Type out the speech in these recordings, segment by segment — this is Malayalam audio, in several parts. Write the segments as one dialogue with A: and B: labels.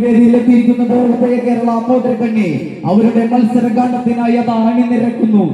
A: വേദിയിലെത്തിയിരിക്കുന്നത് ഉദയ കേരള മോതിരക്കണ്ണി അവരുടെ മത്സരഗാനത്തിനായി അത് അണിനിരക്കുന്നു.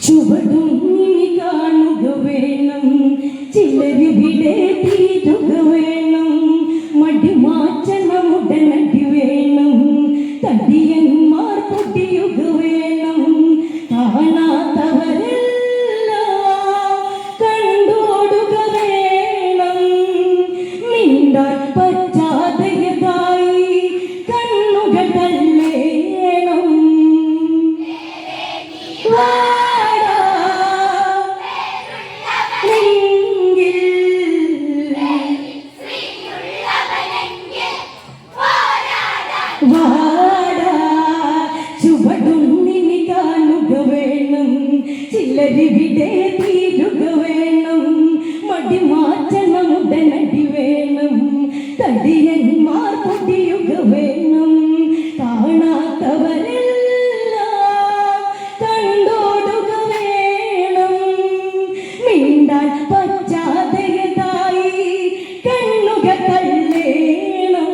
B: ചുവടും കാണുക വേണം, ചിലരിവിടെ തീരുക വേണം, മടിമാറ്റണം ഉടനടി വേണം, തടിയന്മാർ പൊടിയുക വേണം, കാണാത്തവരെല്ലാം കണ്ടോടുക വേണം, മിണ്ടാൻ പറ്റാതെയതായി കണ്ണുകൾ തള്ളേണം. ചുവടുന്നിനി കാണുക വേണം, ചിലരിവിടെ തീരുക വേണം, മടിമാറ്റണം ഉടനടി വേണം, തടിയന്മാർ പൊടിയുക വേണം, കാണാത്തവരെല്ലാം കണ്ടോടുക വേണം, മിണ്ടാൻ പറ്റാതെയതായി കണ്ണുകൾ തള്ളേണം.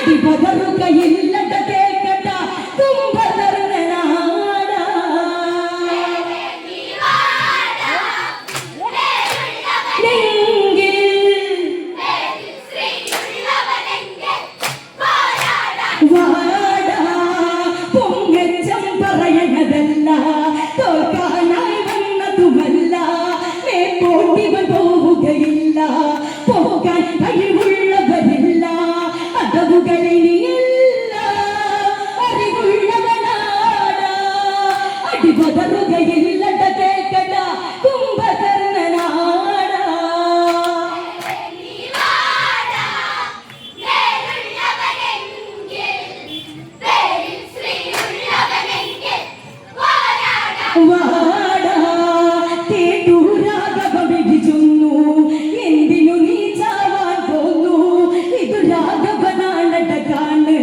B: അടിപതറുകയില്ലട കേൾക്കട്ട കുംഭകർണ നാടാ. വാടാ പൊങ്ങച്ചം പറയണതല്ല, തോൽക്കാനായി വന്നതുമല്ല, മേപ്പോട്ടിവൻ പോവുകയില്ല, പോകാൻ കഴിവുള്ളവരില്ല, അതവുകളിനിയല്ല അറിവുള്ളവനാടാ. അടിപതറുകയില്ലട കേൾക്കട്ട കുംഭകർണ നാടാ. വാടാ കേട്ടു രാഘവ വിധിച്ചുന്നു, എന്തിനു നീ ചാവാൻ പോന്നു, ഇതു രാഘവനാണട കാണ്,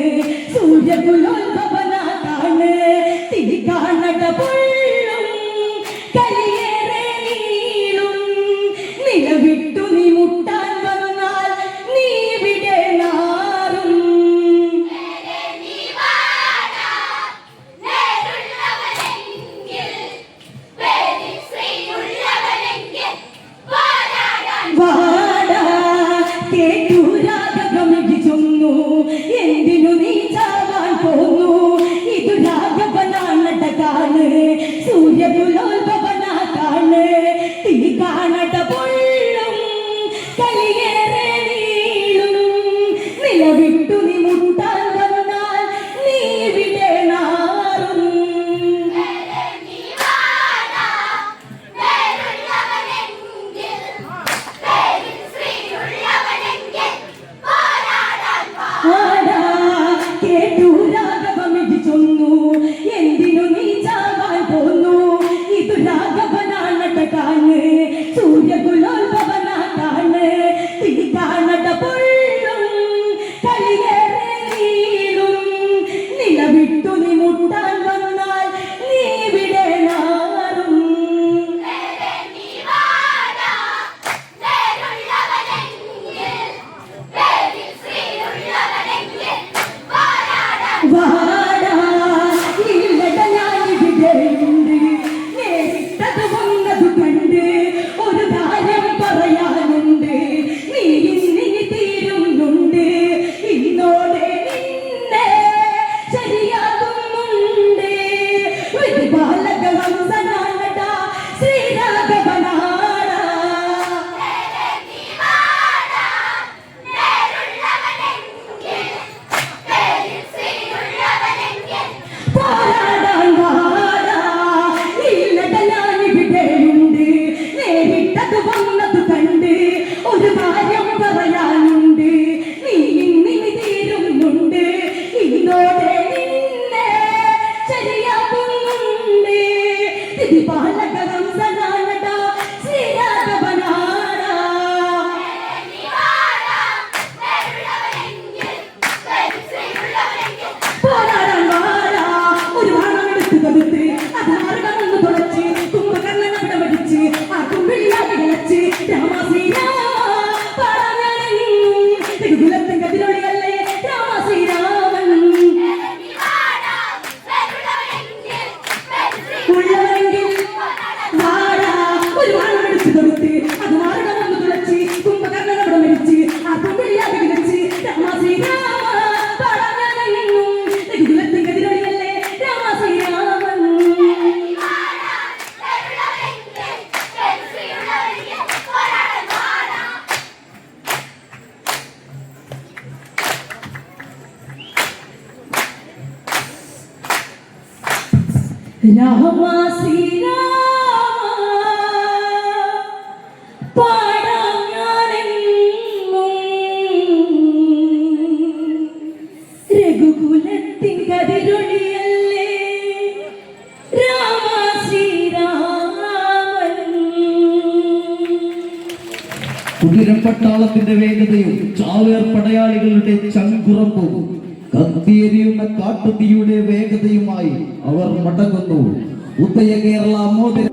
B: സൂര്യകുലോത്ഭവനാണ്, തിരി കാണട പൊള്ളും കലിയേറെ നീളും, നിലവിട്ടു നീ മുട്ടാൻ വന്നാൽ നീ ഇവിടെ നാറും. വാടാ കേട്ടു രാഘവം വിധിച്ചൊന്നു, എന്തിനു നീ ചാവാൻ പോന്നു, ഇതു രാഘവനാണട കാണ്, സൂര്യകുലോത്ഭവനാണ്, തിരി കാണട പൊള്ളും കലിയേറെ നീളും, നിലവിട്ടു നീ മുട്ടാൻ വന്നാൽ നീ ഇവിടെ നാറും. വാടാ കേട്ടു രാഘവം വിധിച്ചൊന്നു, എന്തിനു നീ ചാവാൻ പോന്നു, ഇതു രാഘവനാണട കാണ്, സൂര്യകുലോത്ഭവനാണ്, തിരി കാണട പൊള്ളും കലിയേറെ നീളും, നിലവിട്ടു നീ മുട്ടാൻ വന്നാൽ നീ ഇവിടെ നാറും. വാടാ ഇല്ലട ഞാനിവിടെയുണ്ട്, നേരിട്ടത് വന്നത് കണ്ട് ഒരു കാര്യം പറയാനുണ്ട്, നീ ഇന്നിനി തീരുന്നുണ്ട്, ഇന്നോടെ നിന്നെ ശരിയാകുന്നുണ്ട്, ഒരു ബാലക ഹംസനാണട ശ്രീരാഘവനാടാ. പോരാടാൻ വാടാ ഇല്ലട ഞാനിവിടെയുണ്ട്, നേരിട്ടത് വന്നത് കണ്ട് ഒരു കാര്യം പറയാനുണ്ട്, നീ ഇന്നിനി തീരുന്നുണ്ട്, ഇന്നോടെ നിന്നെ ശരിയാകുന്നുണ്ട്, തിരി ബാലക ഹംസനാണട ശ്രീരാഘവനാടാ. പോരാടാൻ വാടാ ഒരു വാണമെടുത്ത് കൊടുത്ത് അത് മാർഗമൊന്ന് തുളച്ച് കുംഭകർണനെ വിടമടിച്ച് ആ കുമ്പിളിയാക്കി കളിച്ച് രാമ ശ്രീരാമ പാടാനെന്നും തിരുകുലത്തിൻ കതിരൊളിയല്ലേ രാമ ശ്രീരാമൻ. ഉള്ളവരെങ്കിൽ വാടാ ഒരു വാണമെടുത്ത് കൊടുത്ത് അത് മാർഗമൊന്ന് തുളച്ച് കുംഭകർണനെ വിടമടിച്ച് ആ കുമ്പിളിയാക്കി കളിച്ച് രാമ ശ്രീരാമ പാടാനെന്നും തിരുകുലത്തിൻ കതിരൊളിയല്ലേ രാമ ശ്രീരാമൻ. രാമ ശ്രീരാമ പാടാം ഞാനെന്നും, രഘുകുലത്തിൻ കതിരൊളിയല്ലേ രാമ ശ്രീരാമൻ.
A: കുതിരപ്പട്ടാളത്തിന്റെ വേഗതയും ചാവേർ പടയാളികളുടെ ചങ്കുറപ്പും കത്തിയെരിയുന്ന കാട്ടുതീയുടെ വേഗതയുമായി അവർ മടങ്ങുന്നു. ഉദയ കേരള മോതിര